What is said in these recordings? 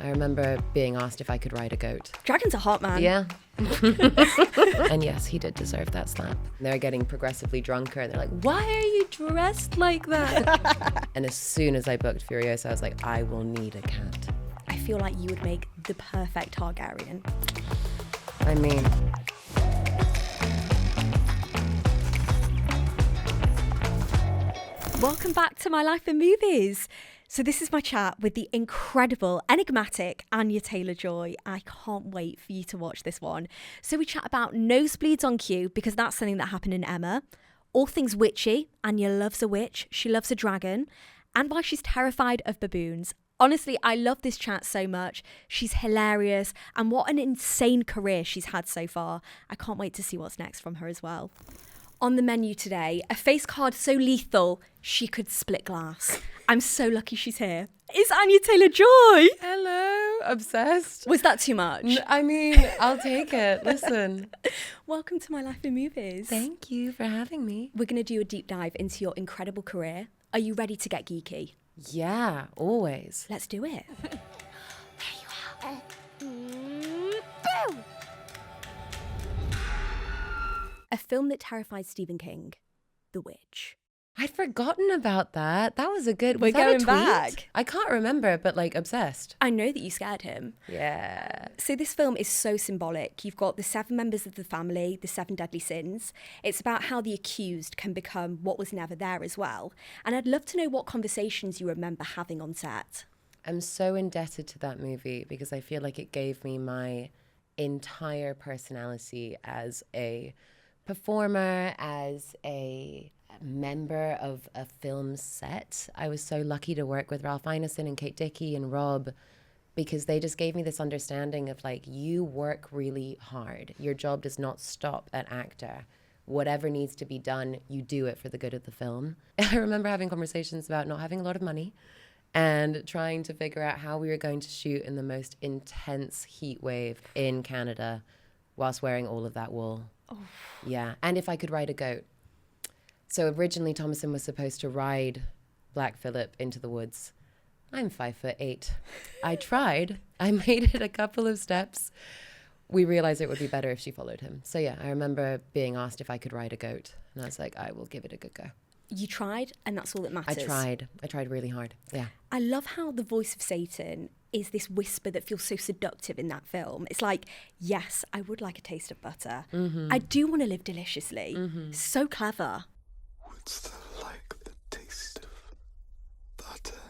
I remember being asked if I could ride a goat. Dragons are hot, man. Yeah. And yes, he did deserve that slap. They're getting progressively drunker and they're like, why are you dressed like that? And as soon as I booked Furiosa, I was like, I will need a cat. I feel like you would make the perfect Targaryen. I mean... Welcome back to My Life in Movies. So this is my chat with the incredible, enigmatic Anya Taylor-Joy. I can't wait for you to watch this one. So we chat about nosebleeds on cue, because that's something that happened in Emma. All things witchy. Anya loves a witch. She loves a dragon. And why she's terrified of baboons. Honestly, I love this chat so much. She's hilarious. And what an insane career she's had so far. I can't wait to see what's next from her as well. On the menu today, a face card so lethal, she could split glass. I'm so lucky she's here. It's Anya Taylor-Joy. Hello, obsessed. Was that too much? I mean, I'll take it. Listen. Welcome to My Life in Movies. Thank you for having me. We're going to do a deep dive into your incredible career. Are you ready to get geeky? Yeah, always. Let's do it. There you are. Boom! A film that terrified Stephen King, The Witch. I'd forgotten about that. That was a good... We're Was that going a tweet? back. I can't remember, but like obsessed. I know that you scared him. Yeah. So this film is so symbolic. You've got the 7 members of the family, the 7 deadly sins. It's about how the accused can become what was never there as well. And I'd love to know what conversations you remember having on set. I'm so indebted to that movie because I feel like it gave me my entire personality as a performer, as a member of a film set. I was so lucky to work with Ralph Ineson and Kate Dickie and Rob, because they just gave me this understanding of like, you work really hard. Your job does not stop at actor. Whatever needs to be done, you do it for the good of the film. I remember having conversations about not having a lot of money and trying to figure out how we were going to shoot in the most intense heat wave in Canada whilst wearing all of that wool. Oh. Yeah, and if I could ride a goat. So originally Thomason was supposed to ride Black Phillip into the woods. I'm 5'8". I tried. I made it a couple of steps. We realized it would be better if she followed him. So yeah, I remember being asked if I could ride a goat. And I was like, I will give it a good go. You tried, and that's all that matters. I tried really hard. Yeah. I love how the voice of Satan is this whisper that feels so seductive in that film. It's like, yes, I would like a taste of butter. Mm-hmm. I do want to live deliciously. Mm-hmm. So clever. What's that like, the taste of butter?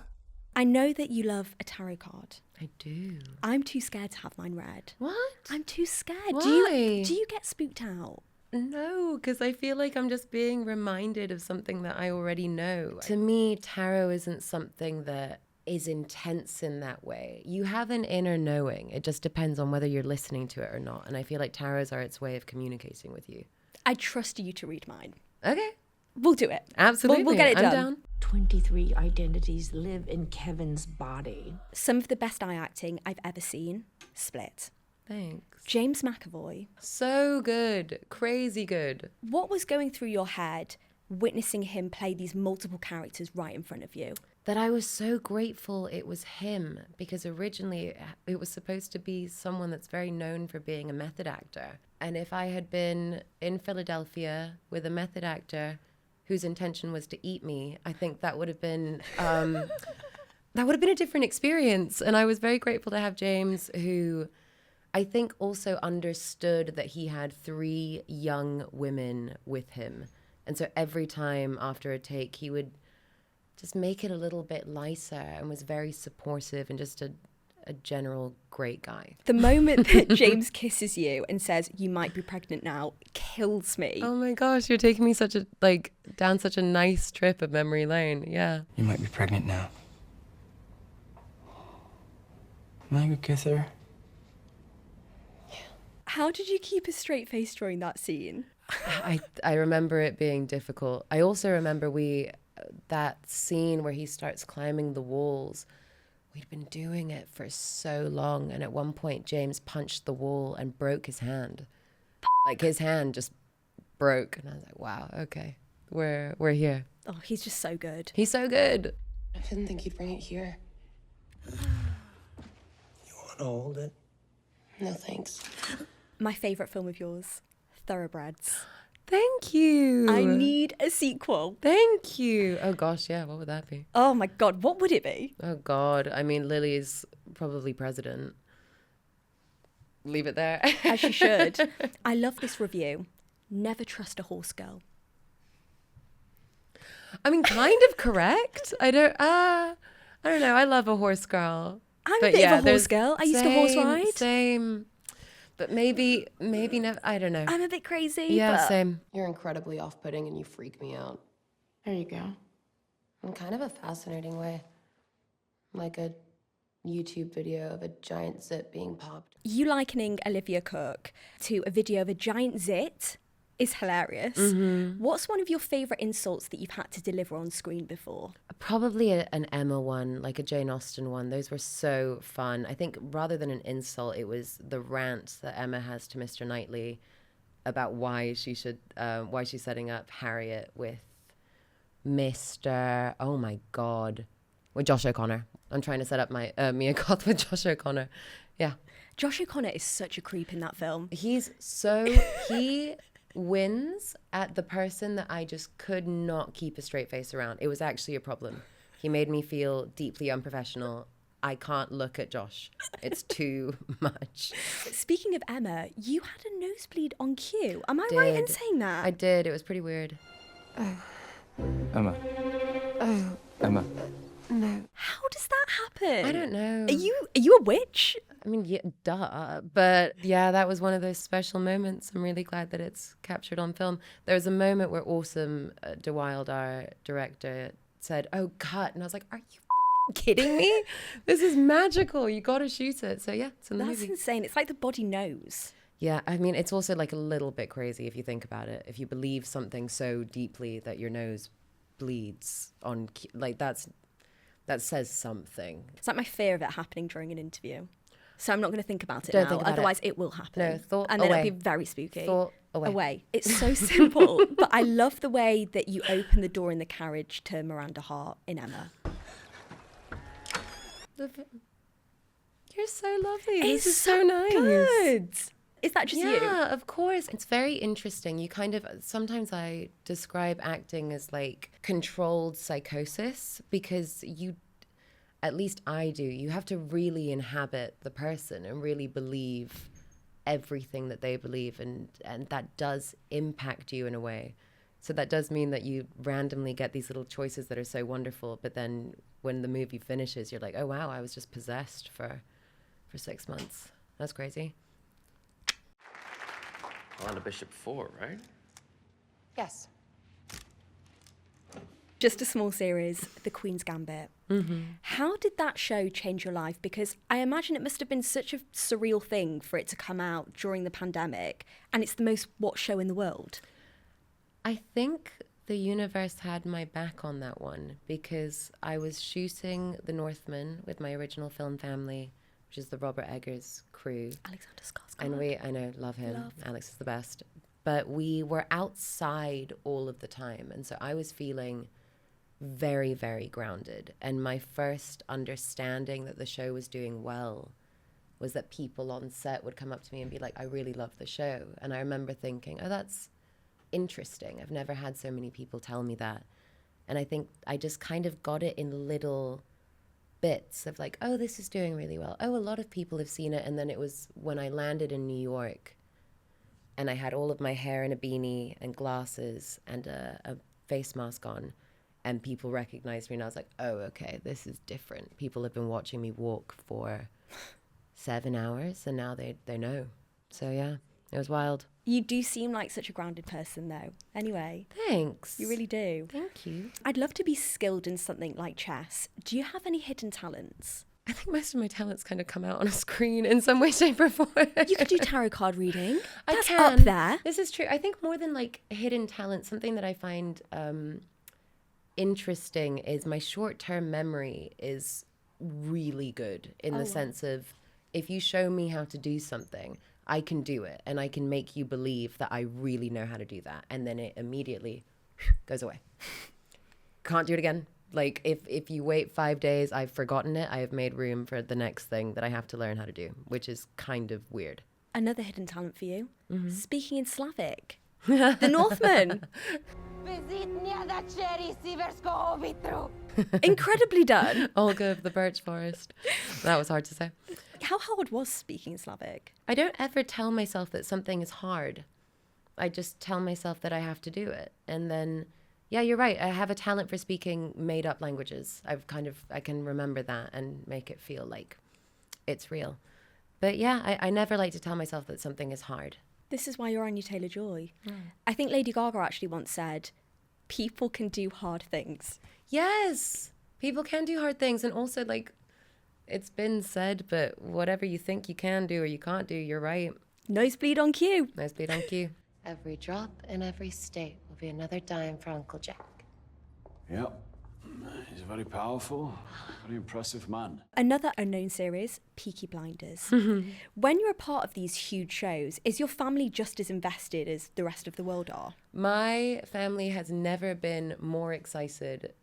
I know that you love a tarot card. I do. I'm too scared to have mine read. What? I'm too scared. Why? Do you get spooked out? No, because I feel like I'm just being reminded of something that I already know. To me, tarot isn't something that is intense in that way. You have an inner knowing. It just depends on whether you're listening to it or not. And I feel like tarots are its way of communicating with you. I trust you to read mine. Okay. We'll do it. Absolutely. We'll get it done. I'm down. 23 identities live in Kevin's body. Some of the best eye acting I've ever seen. Split. Thanks. James McAvoy. So good. Crazy good. What was going through your head witnessing him play these multiple characters right in front of you? That I was so grateful it was him, because originally it was supposed to be someone that's very known for being a method actor. And if I had been in Philadelphia with a method actor whose intention was to eat me, I think that would have been a different experience. And I was very grateful to have James, who I think also understood that he had 3 young women with him. And so every time after a take, he would just make it a little bit lighter and was very supportive and just a general great guy. The moment that James kisses you and says, you might be pregnant now, kills me. Oh my gosh, you're taking me down such a nice trip of memory lane. Yeah. You might be pregnant now. Am I a good kisser? How did you keep a straight face during that scene? I remember it being difficult. I also remember that scene where he starts climbing the walls. We'd been doing it for so long, and at one point James punched the wall and broke his hand. Like his hand just broke, and I was like, wow, okay, we're here. Oh, he's just so good. He's so good. I didn't think you'd bring it here. You Want to hold it? No, thanks. My favourite film of yours, Thoroughbreds. Thank you. I need a sequel. Thank you. Oh gosh, yeah. What would that be? Oh my God, what would it be? Oh God. I mean, Lily's probably president. Leave it there. As you should. I love this review. Never trust a horse girl. I mean, kind of correct. I don't know. I love a horse girl. I'm But a bit yeah, of a horse there's- girl. I used to horse ride. Same. But maybe never. I don't know. I'm a bit crazy. Yeah, but same. You're incredibly off-putting and you freak me out. There you go. In kind of a fascinating way. Like a YouTube video of a giant zit being popped. You likening Olivia Cook to a video of a giant zit is hilarious. Mm-hmm. What's one of your favourite insults that you've had to deliver on screen before? Probably an Emma one, like a Jane Austen one. Those were so fun. I think rather than an insult, it was the rant that Emma has to Mr. Knightley about why she's setting up Harriet with Mr. Oh my God, with Josh O'Connor. I'm trying to set up my Mia Goth with Josh O'Connor. Yeah, Josh O'Connor is such a creep in that film. he wins at the person that I just could not keep a straight face around. It was actually a problem. He made me feel deeply unprofessional. I can't look at Josh. It's too much. Speaking of Emma, you had a nosebleed on cue. Am I right in Did. saying that? I did. It was pretty weird. Emma. Emma. How does that happen? I don't know. Are you a witch? I mean, yeah, duh. But yeah, that was one of those special moments. I'm really glad that it's captured on film. There was a moment where Awesome DeWild, our director, said, "Oh, cut." And I was like, "Are you kidding me? This is magical. You got to shoot it." So yeah, it's in the That's movie. insane. It's like the body knows. Yeah, I mean, it's also like a little bit crazy if you think about it. If you believe something so deeply that your nose bleeds on, like that says something. It's like my fear of it happening during an interview. So I'm not going to think about it Don't now. think about Otherwise, it will happen. No, thought and then away. it'll be very spooky. Thought away. It's so simple. But I love the way that you open the door in the carriage to Miranda Hart in Emma. You're so lovely. It's This is so nice. good. Is that just you? Yeah, of course. It's very interesting. You kind of, sometimes I describe acting as like controlled psychosis because you, at least I do, you have to really inhabit the person and really believe everything that they believe, and that does impact you in a way. So that does mean that you randomly get these little choices that are so wonderful, but then when the movie finishes, you're like, oh wow, I was just possessed for 6 months. That's crazy. On to Bishop 4, right? Yes. Just a small series, The Queen's Gambit. Mm-hmm. How did that show change your life? Because I imagine it must have been such a surreal thing for it to come out during the pandemic, and it's the most watched show in the world. I think the universe had my back on that one because I was shooting The Northman with my original film family, which is the Robert Eggers crew. Alexander Skarsgård. And I know, love him. Alex is the best. But we were outside all of the time. And so I was feeling very, very grounded. And my first understanding that the show was doing well was that people on set would come up to me and be like, I really love the show. And I remember thinking, oh, that's interesting. I've never had so many people tell me that. And I think I just kind of got it in little bits of like, oh, this is doing really well. Oh, a lot of people have seen it. And then it was when I landed in New York and I had all of my hair in a beanie and glasses and a face mask on, and people recognized me, and I was like, oh, okay, this is different. People have been watching me walk for 7 hours, and now they know. So yeah, it was wild. You do seem like such a grounded person, though. Anyway. Thanks. You really do. Thank you. I'd love to be skilled in something like chess. Do you have any hidden talents? I think most of my talents kind of come out on a screen in some way, shape, or form. You could do tarot card reading. That's I can. up there. This is true. I think more than like hidden talent, something that I find interesting is my short-term memory is really good in the sense of if you show me how to do something, I can do it and I can make you believe that I really know how to do that. And then it immediately goes away. Can't do it again. Like if you wait 5 days, I've forgotten it. I have made room for the next thing that I have to learn how to do, which is kind of weird. Another hidden talent for you. Speaking in Slavic. The Northman. Incredibly done. Olga of the Birch Forest. That was hard to say. How hard was speaking in Slavic? I don't ever tell myself that something is hard. I just tell myself that I have to do it. And then, yeah, you're right. I have a talent for speaking made up languages. I can remember that and make it feel like it's real. But yeah, I never like to tell myself that something is hard. This is why you're Anya Taylor-Joy. I think Lady Gaga actually once said, people can do hard things. Yes, people can do hard things. And also, like, it's been said, but whatever you think you can do or you can't do, you're right. Nosebleed on cue. Nosebleed on cue. Every drop in every state will be another dime for Uncle Jack. Yep. He's a very powerful, very impressive man. Another unknown series, Peaky Blinders. When you're a part of these huge shows, is your family just as invested as the rest of the world are? My family has never been more excited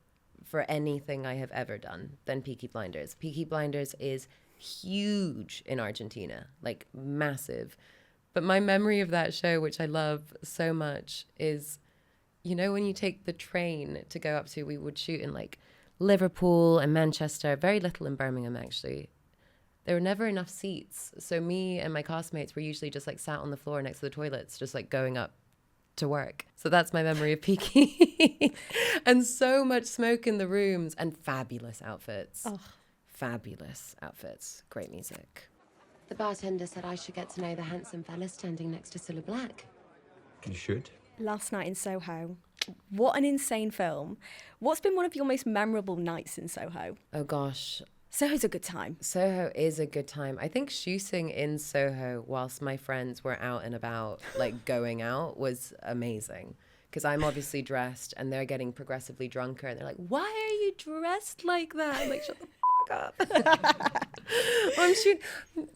for anything I have ever done than Peaky Blinders. Peaky Blinders is huge in Argentina, like massive. But my memory of that show, which I love so much, is, you know, when you take the train to go up to, we would shoot in like Liverpool and Manchester, very little in Birmingham actually. There were never enough seats. So me and my castmates were usually just like sat on the floor next to the toilets, just like going up to work. So that's my memory of Peaky. And so much smoke in the rooms and fabulous outfits. Oh. Fabulous outfits. Great music. The bartender said I should get to know the handsome fella standing next to Cilla Black. You should. Last Night in Soho. What an insane film. What's been one of your most memorable nights in Soho? Oh gosh. Soho's a good time. Soho is a good time. I think shooting in Soho whilst my friends were out and about, like going out, was amazing. Because I'm obviously dressed and they're getting progressively drunker and they're like, why are you dressed like that? I'm like, shut the fuck up. I'm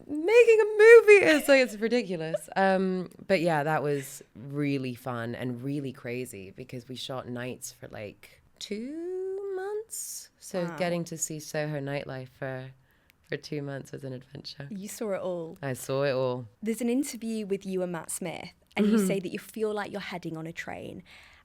making a movie. It's ridiculous. But yeah, that was really fun and really crazy because we shot nights for like 2 months. So Wow. getting to see Soho nightlife for 2 months was an adventure. You saw it all. I saw it all. There's an interview with you and Matt Smith, and you say that you feel like you're heading on a train.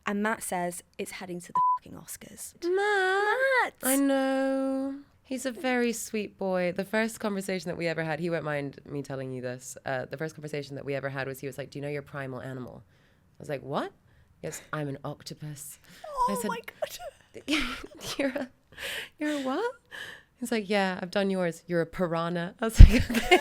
And Matt says it's heading to the fucking Oscars. Matt! I know. He's a very sweet boy. The first conversation that we ever had, he won't mind me telling you this. The first conversation that we ever had was he was like, do you know your primal animal? I was like, what? Yes, I'm an octopus. Oh I said, my God. You're a what? He's like, yeah, I've done yours. You're a piranha. I was like, okay.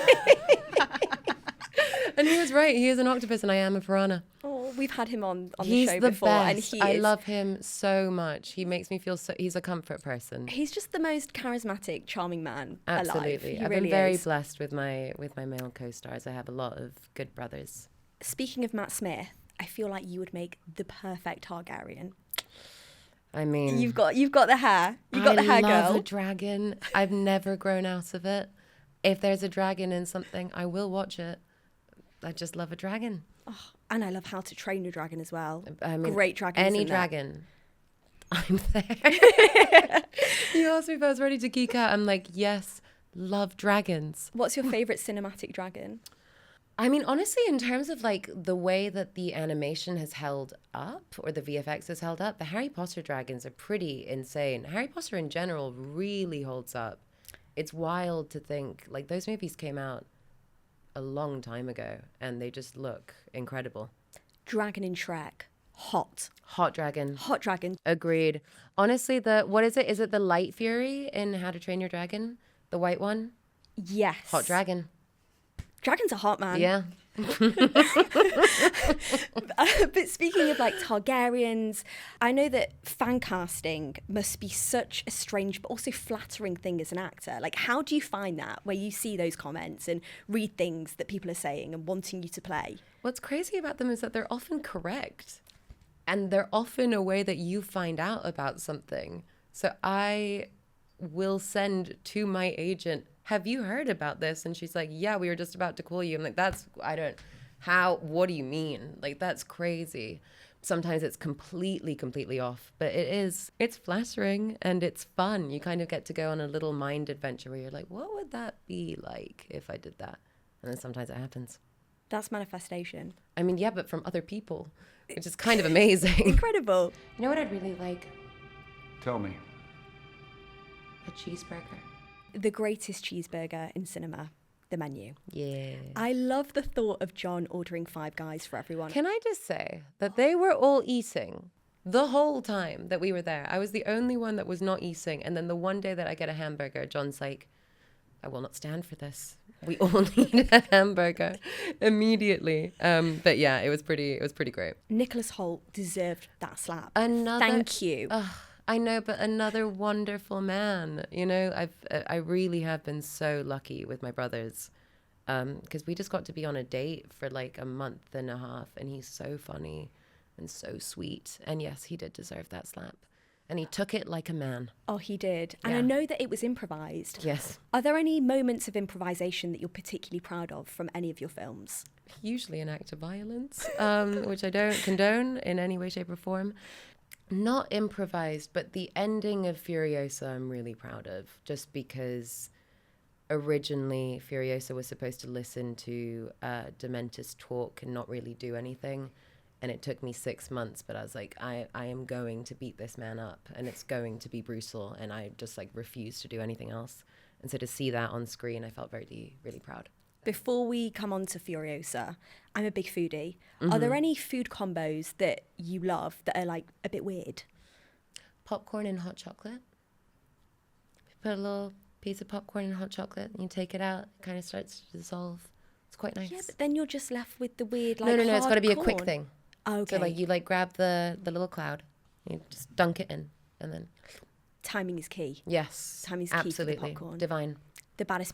And he was right. He is an octopus and I am a piranha. Oh, we've had him on the He's show the before. best. And I love him so much. He makes me feel so, he's a comfort person. He's just the most charismatic, charming man Absolutely. alive. He I've really been very is. blessed with my male co-stars. I have a lot of good brothers. Speaking of Matt Smith, I feel like you would make the perfect Targaryen. I mean, You've got the hair. You've got the hair, I love girl. a dragon. I've never grown out of it. If there's a dragon in something, I will watch it. I just love a dragon. Oh, and I love How to Train Your Dragon as well. I mean, Great dragons. any in there. dragon, I'm there. You asked me if I was ready to geek out. I'm like, yes, love dragons. What's your favourite cinematic dragon? I mean, honestly, in terms of like the way that the animation has held up or the VFX has held up, the Harry Potter dragons are pretty insane. Harry Potter in general really holds up. It's wild to think, like, those movies came out a long time ago and they just look incredible. Dragon in Shrek. Hot. Hot dragon. Hot dragon. Agreed. Honestly, what is it? Is it the Light Fury in How to Train Your Dragon? The white one? Yes. Hot dragon. Dragons are hot, man. Yeah. But speaking of like Targaryens, I know that fan casting must be such a strange but also flattering thing as an actor. Like, how do you find that where you see those comments and read things that people are saying and wanting you to play? What's crazy about them is that they're often correct. And they're often a way that you find out about something. So I will send to my agent, have you heard about this? And she's like, yeah, we were just about to call you. I'm like, what do you mean? Like, that's crazy. Sometimes it's completely off, but it's flattering and it's fun. You kind of get to go on a little mind adventure where you're like, what would that be like if I did that? And then sometimes it happens. That's manifestation. I mean, yeah, but from other people, which is kind of amazing. Incredible. You know what I'd really like? Tell me. A cheeseburger. The greatest cheeseburger in cinema, the menu. Yeah. I love the thought of John ordering 5 Guys for everyone. Can I just say that they were all eating the whole time that we were there? I was the only one that was not eating. And then the one day that I get a hamburger, John's like, I will not stand for this. We all need a hamburger immediately. But yeah, it was pretty great. Nicholas Hoult deserved that slap. Another, Thank you. I know, but another wonderful man. You know, I really have been so lucky with my brothers, because we just got to be on a date for like a month and a half, and he's so funny and so sweet. And yes, he did deserve that slap. And he took it like a man. Oh, he did. And Yeah. I know that it was improvised. Yes. Are there any moments of improvisation that you're particularly proud of from any of your films? Usually an act of violence, which I don't condone in any way, shape or form. Not improvised, but the ending of Furiosa I'm really proud of, just because originally Furiosa was supposed to listen to Dementis talk and not really do anything. And it took me 6 months, but I was like, I am going to beat this man up, and it's going to be brutal, and I just like refused to do anything else. And so to see that on screen, I felt really, really proud. Before we come on to Furiosa, I'm a big foodie. Are there any food combos that you love that are like a bit weird? Popcorn and hot chocolate. Put a little piece of popcorn and hot chocolate, and you take it out, it kind of starts to dissolve. It's quite nice. Yeah, but then you're just left with the weird like no, it's got to be a hard quick corn. thing. Oh, okay. So like you like grab the little cloud, you just dunk it in, and then Timing is key. yes, Timing's key for the absolutely popcorn. divine. The baddest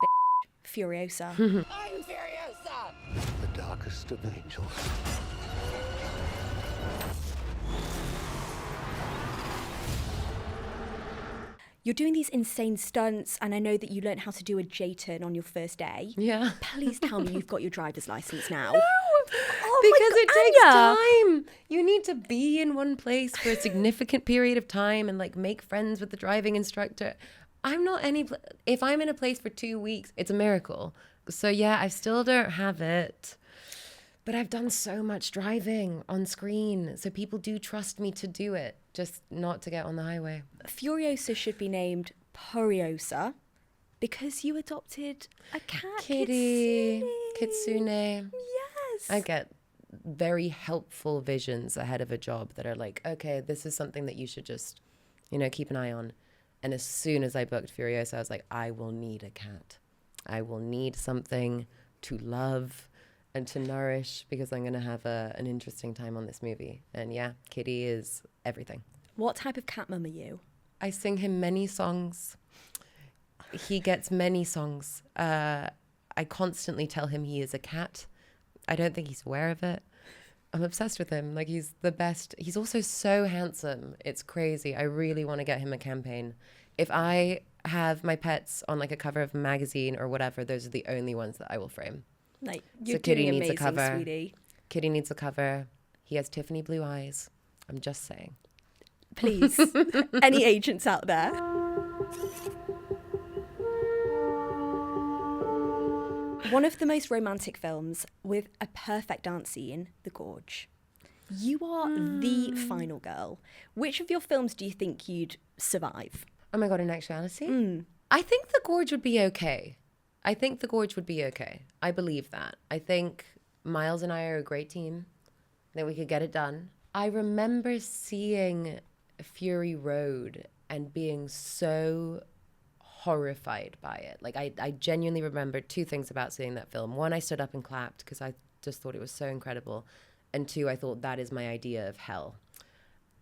Furiosa. The darkest of angels. You're doing these insane stunts, and I know that you learned how to do a J-turn on your first day. Yeah. Please tell me you've got your driver's license now. Because it takes Anya. time. You need to be in one place for a significant period of time and like make friends with the driving instructor. I'm not if I'm in a place for 2 weeks, it's a miracle. So yeah, I still don't have it. But I've done so much driving on screen, so people do trust me to do it, just not to get on the highway. Furiosa should be named Furiosa because you adopted a cat. Kitty, Kitsune. Yes. I get very helpful visions ahead of a job that are like, okay, this is something that you should just, keep an eye on. And as soon as I booked Furiosa, I was like, I will need a cat. I will need something to love and to nourish, because I'm going to have an interesting time on this movie. And yeah, Kitty is everything. What type of cat mum are you? I sing him many songs. He gets many songs. I constantly tell him he is a cat. I don't think he's aware of it. I'm obsessed with him. Like, he's the best. He's also so handsome. It's crazy. I really want to get him a campaign. If I have my pets on like a cover of a magazine or whatever, those are the only ones that I will frame. Like, you're So Kitty doing needs a amazing, cover. sweetie. Kitty needs a cover. He has Tiffany blue eyes. I'm just saying. Please, any agents out there? One of the most romantic films with a perfect dance scene, The Gorge. You are the final girl. Which of your films do you think you'd survive? Oh my God, in actuality? I think The Gorge would be okay. I believe that. I think Miles and I are a great team, that we could get it done. I remember seeing Fury Road and being so horrified by it. Like, I genuinely remember 2 things about seeing that film. 1, I stood up and clapped because I just thought it was so incredible. And 2, I thought that is my idea of hell.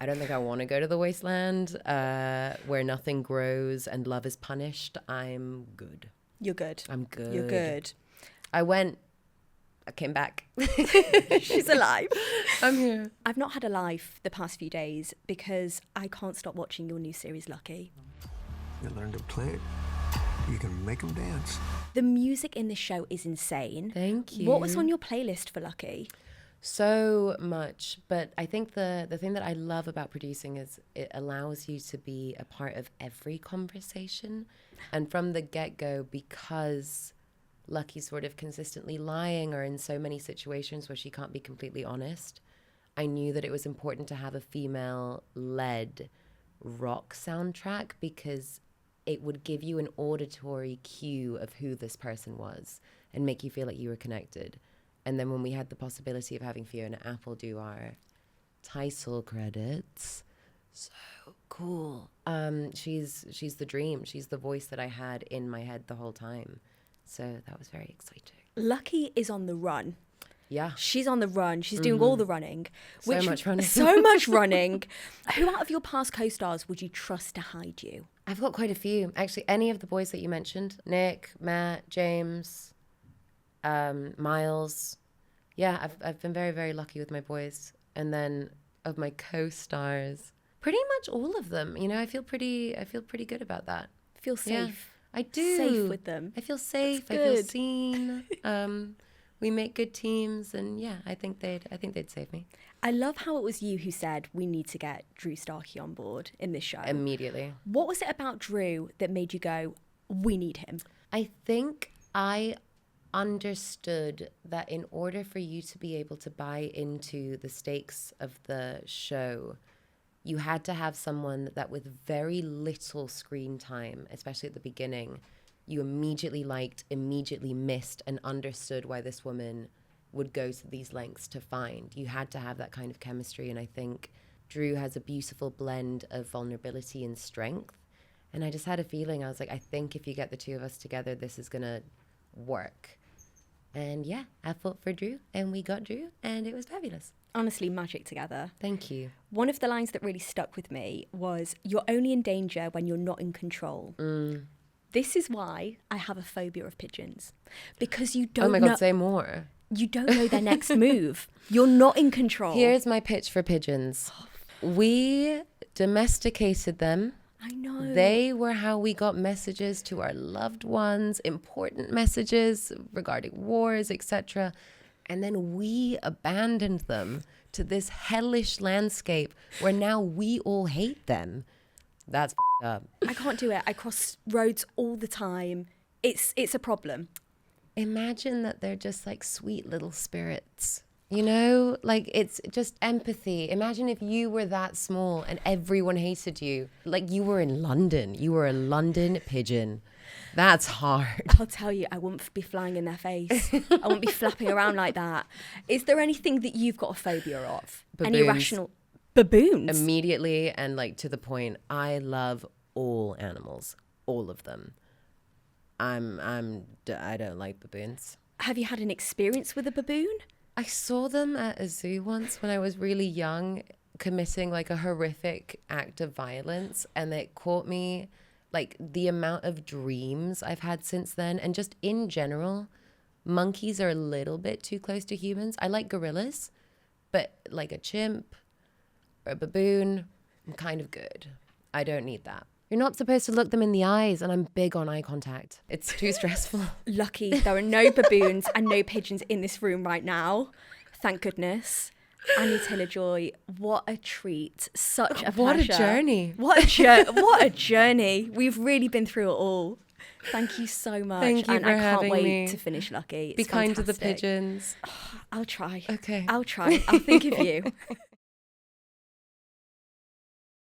I don't think I want to go to the wasteland where nothing grows and love is punished. I'm good. You're good. I'm good. You're good. I came back. She's alive. I'm here. I've not had a life the past few days because I can't stop watching your new series, Lucky. You learn to play. You can make them dance. The music in this show is insane. Thank you. What was on your playlist for Lucky? So much. But I think the thing that I love about producing is it allows you to be a part of every conversation. And from the get-go, because Lucky's sort of consistently lying or in so many situations where she can't be completely honest, I knew that it was important to have a female-led rock soundtrack because it would give you an auditory cue of who this person was and make you feel like you were connected. And then when we had the possibility of having Fiona Apple do our title credits, so cool. She's the dream. She's the voice that I had in my head the whole time. So that was very exciting. Lucky is on the run. Yeah. She's on the run. She's doing all the running. So much running. So much running. Who out of your past co-stars would you trust to hide you? I've got quite a few. Actually, any of the boys that you mentioned, Nick, Matt, James, Miles. Yeah, I've been very, very lucky with my boys. And then of my co-stars, pretty much all of them. You know, I feel pretty good about that. Feel safe. Yeah, I do. Safe with them. I feel safe. I That's feel good. seen. We make good teams, and yeah, I think they'd save me I love how it was you who said we need to get Drew Starkey on board in this show. immediately. What was it about Drew that made you go, we need him? I think I understood that in order for you to be able to buy into the stakes of the show, you had to have someone that with very little screen time, especially at the beginning, you immediately liked, immediately missed, and understood why this woman would go to these lengths to find. You had to have that kind of chemistry, and I think Drew has a beautiful blend of vulnerability and strength. And I just had a feeling, I was like, I think if you get the two of us together, this is gonna work. And yeah, I fought for Drew, and we got Drew, and it was fabulous. Honestly, magic together. Thank you. One of the lines that really stuck with me was, you're only in danger when you're not in control. This is why I have a phobia of pigeons. Because you don't Oh my God, say more. You don't know their next move. You're not in control. Here's my pitch for pigeons. We domesticated them. I know. They were how we got messages to our loved ones, important messages regarding wars, etc. And then we abandoned them to this hellish landscape where now we all hate them. That's up. I can't do it. I cross roads all the time. It's a problem. Imagine that they're just like sweet little spirits. You know, like it's just empathy. Imagine if you were that small and everyone hated you. Like you were in London. You were a London pigeon. That's hard. I'll tell you, I wouldn't be flying in their face. I wouldn't be flapping around like that. Is there anything that you've got a phobia of? Baboons. Any irrational baboons? Immediately and like to the point, I love all animals, all of them. I don't like baboons. Have you had an experience with a baboon? I saw them at a zoo once when I was really young, committing like a horrific act of violence, and it caught me. Like the amount of dreams I've had since then, and just in general, monkeys are a little bit too close to humans. I like gorillas, but like a chimp or a baboon, I'm kind of good. I don't need that. You're not supposed to look them in the eyes, and I'm big on eye contact. It's too stressful. Lucky there are no baboons and no pigeons in this room right now. Thank goodness. Anya Taylor-Joy, what a treat. Such a pleasure. What a journey. What a journey. We've really been through it all. Thank you so much. Thank you and for I can't having wait me. to finish Lucky. Be It's kind to the fantastic. pigeons. I'll try. Okay. I'll try. I'll think of you.